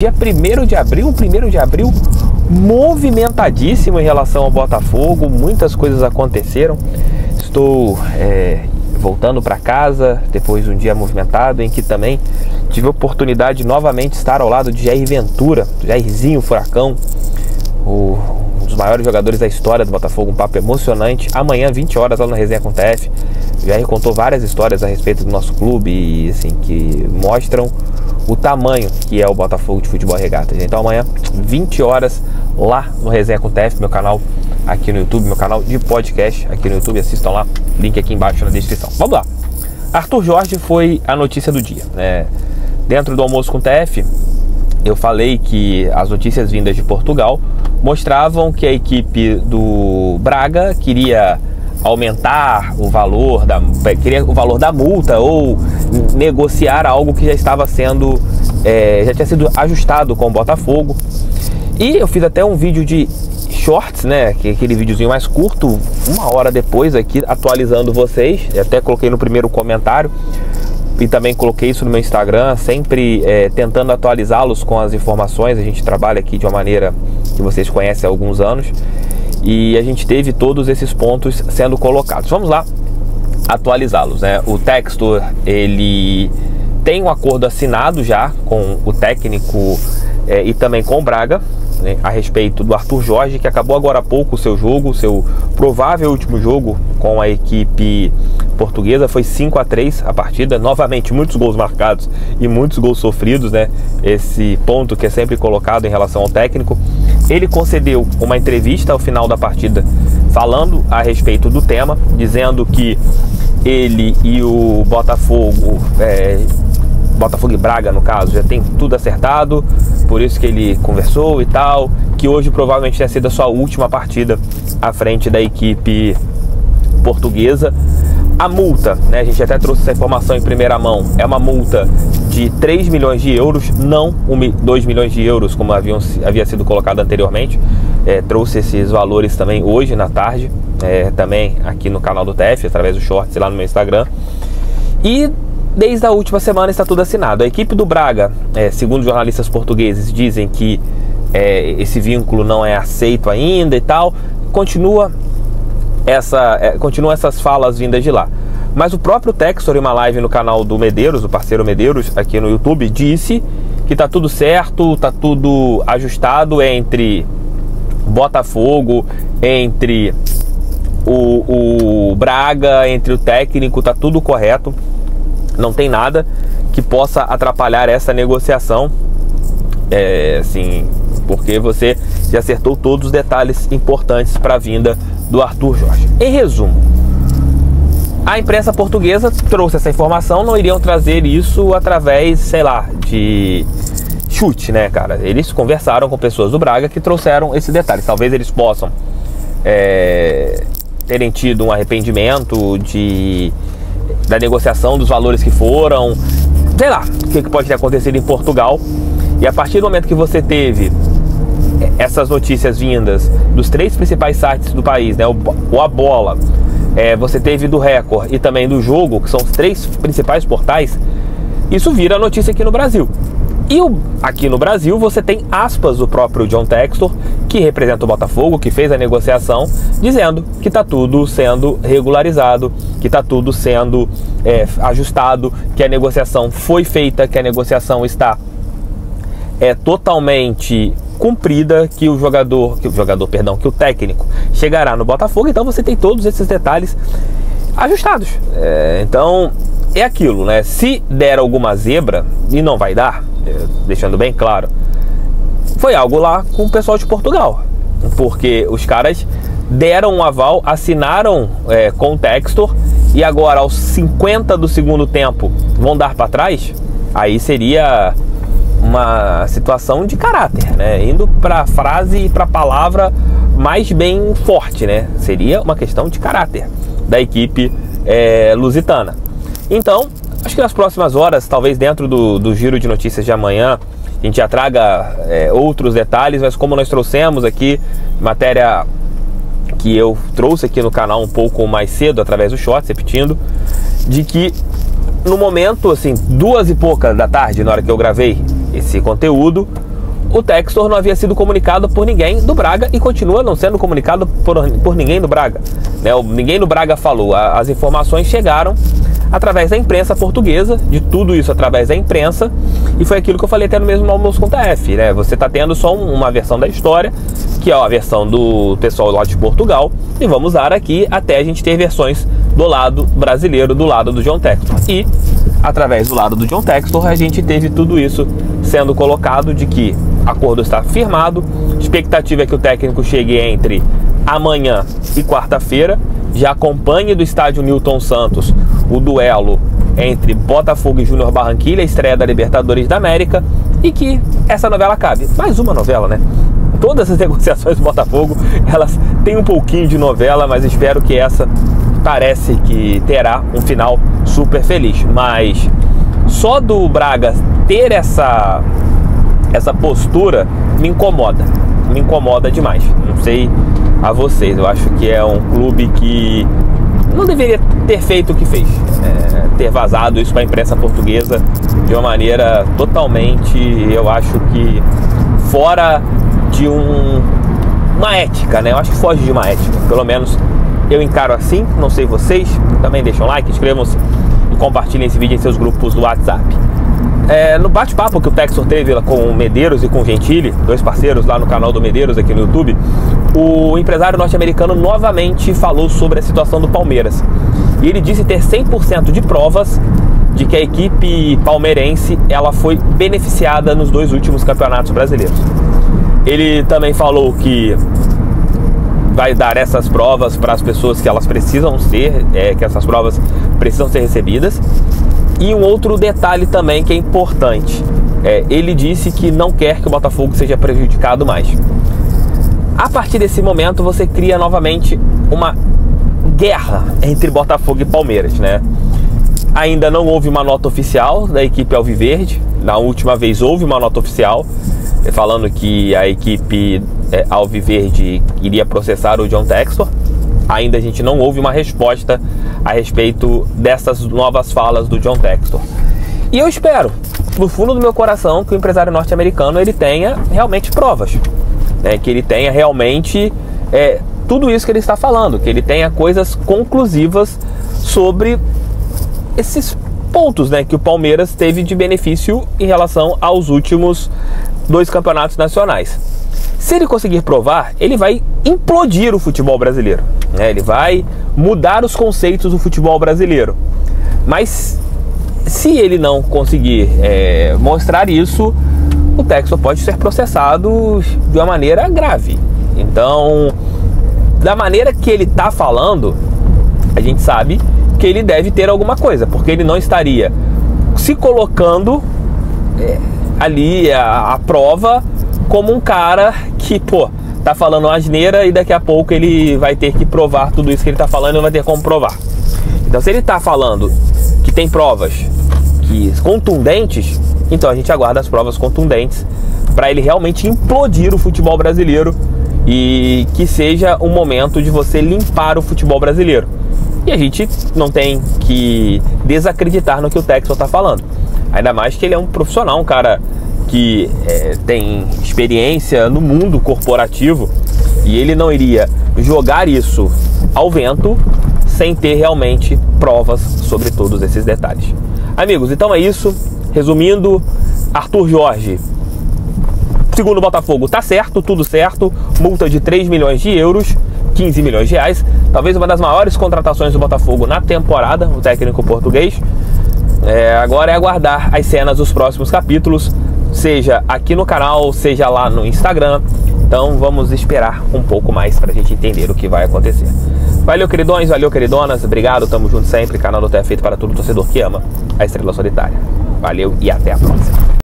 Dia 1º de abril, movimentadíssimo em relação ao Botafogo, muitas coisas aconteceram. Estou voltando para casa depois de um dia movimentado em que também tive a oportunidade de novamente estar ao lado de Jair Ventura, Jairzinho Furacão, um dos maiores jogadores da história do Botafogo, um papo emocionante. Amanhã, 20 horas, lá no Resenha com TF, Jair contou várias histórias a respeito do nosso clube e assim, que mostram o tamanho que é o Botafogo de Futebol Regatas. Então amanhã, 20 horas, lá no Resenha com TF, meu canal aqui no YouTube, meu canal de podcast aqui no YouTube, assistam lá, link aqui embaixo na descrição. Vamos lá. Arthur Jorge foi a notícia do dia, né? Dentro do Almoço com TF, eu falei que as notícias vindas de Portugal mostravam que a equipe do Braga queria aumentar o valor da multa ou negociar algo que já estava sendo já tinha sido ajustado com o Botafogo. E eu fiz até um vídeo de shorts, né, que é aquele videozinho mais curto, 1 hora depois aqui, atualizando vocês. Eu até coloquei no primeiro comentário e também coloquei isso no meu Instagram, sempre tentando atualizá-los com as informações. A gente trabalha aqui de uma maneira que vocês conhecem há alguns anos e a gente teve todos esses pontos sendo colocados. Vamos lá atualizá-los, né? O Textor, ele tem um acordo assinado já com o técnico e também com o Braga, né, a respeito do Arthur Jorge, que acabou agora há pouco o seu jogo, o seu provável último jogo com a equipe portuguesa. Foi 5-3 a partida, novamente muitos gols marcados e muitos gols sofridos, né? Esse ponto que é sempre colocado em relação ao técnico. Ele concedeu uma entrevista ao final da partida falando a respeito do tema, dizendo que ele e o Botafogo, Botafogo e Braga no caso, já tem tudo acertado, por isso que ele conversou e tal, que hoje provavelmente tenha sido a sua última partida à frente da equipe portuguesa. A multa, né, a gente até trouxe essa informação em primeira mão, é uma multa de 3 milhões de euros, não 2 milhões de euros como havia sido colocado anteriormente. Trouxe esses valores também hoje na tarde, também aqui no canal do TF, através do shorts lá no meu Instagram. E desde a última semana está tudo assinado. A equipe do Braga, segundo jornalistas portugueses, dizem que esse vínculo não é aceito ainda e tal. Continuam essas falas vindas de lá. Mas o próprio Textor, em uma live no canal do Medeiros, o parceiro Medeiros, aqui no YouTube, disse que tá tudo certo, tá tudo ajustado entre Botafogo, entre o Braga, entre o técnico, tá tudo correto. Não tem nada que possa atrapalhar essa negociação, assim, porque você já acertou todos os detalhes importantes para a vinda do Arthur Jorge. Em resumo, a imprensa portuguesa trouxe essa informação, não iriam trazer isso através, sei lá, de chute, né, cara? Eles conversaram com pessoas do Braga que trouxeram esses detalhes. Talvez eles possam terem tido um arrependimento da negociação dos valores que foram, sei lá, o que pode ter acontecido em Portugal. E a partir do momento que você teve essas notícias vindas dos 3 principais sites do país, né, o A Bola, você teve do Record e também do Jogo, que são os 3 principais portais, isso vira notícia aqui no Brasil. E aqui no Brasil você tem aspas do próprio John Textor, que representa o Botafogo, que fez a negociação, dizendo que está tudo sendo regularizado, que está tudo sendo ajustado, que a negociação foi feita, que a negociação está totalmente cumprida, que o técnico chegará no Botafogo. Então você tem todos esses detalhes ajustados. Então é aquilo, né? Se der alguma zebra, e não vai dar, deixando bem claro, foi algo lá com o pessoal de Portugal, porque os caras deram um aval, assinaram com o Textor, e agora aos 50 do segundo tempo vão dar para trás. Aí seria uma situação de caráter, né? Indo para a frase e para a palavra mais bem forte, né? Seria uma questão de caráter da equipe lusitana. Então, acho que nas próximas horas, talvez dentro do giro de notícias de amanhã, a gente já traga outros detalhes, mas como nós trouxemos aqui, matéria que eu trouxe aqui no canal um pouco mais cedo, através do shorts, repetindo, de que no momento, assim, 2 e pouca da tarde, na hora que eu gravei esse conteúdo, o Textor não havia sido comunicado por ninguém do Braga e continua não sendo comunicado por ninguém do Braga, né? Ninguém do Braga falou, as informações chegaram através da imprensa portuguesa, de tudo isso através da imprensa, e foi aquilo que eu falei até no mesmo no Almoço com TF, né? Você está tendo só uma versão da história, que é a versão do pessoal lá de Portugal, e vamos usar aqui até a gente ter versões do lado brasileiro, do lado do John Textor. E através do lado do John Textor a gente teve tudo isso sendo colocado de que acordo está firmado, expectativa é que o técnico chegue entre amanhã e quarta-feira, já acompanhe do estádio Newton Santos o duelo entre Botafogo e Júnior Barranquilla, a estreia da Libertadores da América, e que essa novela acabe. Mais uma novela, né? Todas as negociações do Botafogo, elas têm um pouquinho de novela, mas espero que essa parece que terá um final super feliz. Mas só do Braga ter essa postura me incomoda demais. Não sei a vocês, eu acho que é um clube que não deveria ter feito o que fez, ter vazado isso para a imprensa portuguesa de uma maneira totalmente, eu acho que fora de uma ética, né? Eu acho que foge de uma ética, pelo menos eu encaro assim. Não sei vocês, também deixam um like, inscrevam-se e compartilhem esse vídeo em seus grupos do WhatsApp. No bate-papo que o Textor teve com o Medeiros e com o Gentili, dois parceiros lá no canal do Medeiros aqui no YouTube, o empresário norte-americano novamente falou sobre a situação do Palmeiras. E ele disse ter 100% de provas de que a equipe palmeirense ela foi beneficiada nos 2 últimos campeonatos brasileiros. Ele também falou que vai dar essas provas para as pessoas que elas precisam ser, que essas provas precisam ser recebidas. E um outro detalhe também que é importante, ele disse que não quer que o Botafogo seja prejudicado mais. A partir desse momento você cria novamente uma guerra entre Botafogo e Palmeiras, né? Ainda não houve uma nota oficial da equipe alviverde. Na última vez houve uma nota oficial falando que a equipe alviverde iria processar o John Textor. Ainda a gente não houve uma resposta a respeito dessas novas falas do John Textor. E eu espero, no fundo do meu coração, que o empresário norte-americano ele tenha realmente provas, né? Que ele tenha realmente tudo isso que ele está falando, que ele tenha coisas conclusivas sobre esses pontos, né, que o Palmeiras teve de benefício em relação aos últimos 2 campeonatos nacionais. Se ele conseguir provar, ele vai implodir o futebol brasileiro, né? Ele vai mudar os conceitos do futebol brasileiro. Mas se ele não conseguir mostrar isso, o Textor pode ser processado de uma maneira grave. Então, da maneira que ele está falando, a gente sabe que ele deve ter alguma coisa, porque ele não estaria se colocando ali a prova como um cara que, tá falando asneira e daqui a pouco ele vai ter que provar tudo isso que ele tá falando e não vai ter como provar. Então, se ele tá falando que tem provas contundentes, então a gente aguarda as provas contundentes para ele realmente implodir o futebol brasileiro e que seja um momento de você limpar o futebol brasileiro. E a gente não tem que desacreditar no que o Textor tá falando. Ainda mais que ele é um profissional, um cara que tem experiência no mundo corporativo, e ele não iria jogar isso ao vento sem ter realmente provas sobre todos esses detalhes. Amigos, então é isso. Resumindo, Arthur Jorge, segundo o Botafogo, tá certo, tudo certo, multa de 3 milhões de euros, 15 milhões de reais, talvez uma das maiores contratações do Botafogo na temporada, o técnico português. Agora é aguardar as cenas dos próximos capítulos, seja aqui no canal, seja lá no Instagram. Então vamos esperar um pouco mais pra gente entender o que vai acontecer. Valeu, queridões, valeu, queridonas, obrigado, tamo junto sempre. Canal do TF feito para todo torcedor que ama a Estrela Solitária. Valeu e até a próxima.